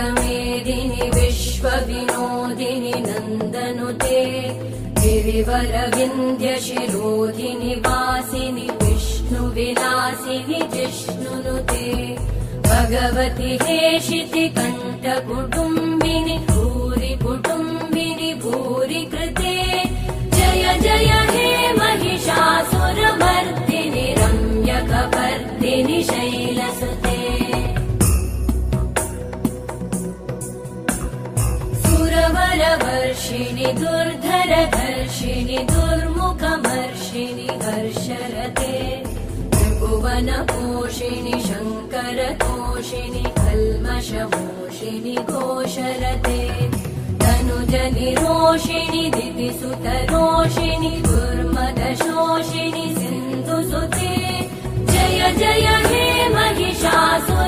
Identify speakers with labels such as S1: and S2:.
S1: विश्वमेदिनि विश्वविनोदिनि नन्दनुते गिरिवरविन्ध्यशिरोधिनि वासिनि विष्णुविलासिनि जिष्णुनुते भगवति हेशिति कण्ठकुटुम्बिनि भूरि कुटुम्बिनि भूरि कृते जय जय हे महिषासुरमर्दिनि रम्यकपर्दिनि शैलसुते सुरवरवर्षिणि दुर्धरधर्षिणि दुर्मुखमर्षिणि हर्षरते त्रिभुवनपोषिणि शङ्करतोषिणि कल्मषमोषिणि घोषरते तनुजनिरोषिणि दितिसुतरोषिणि दुर्मदशोषिणि सिन्धुसुते जय जय हे महिषासुर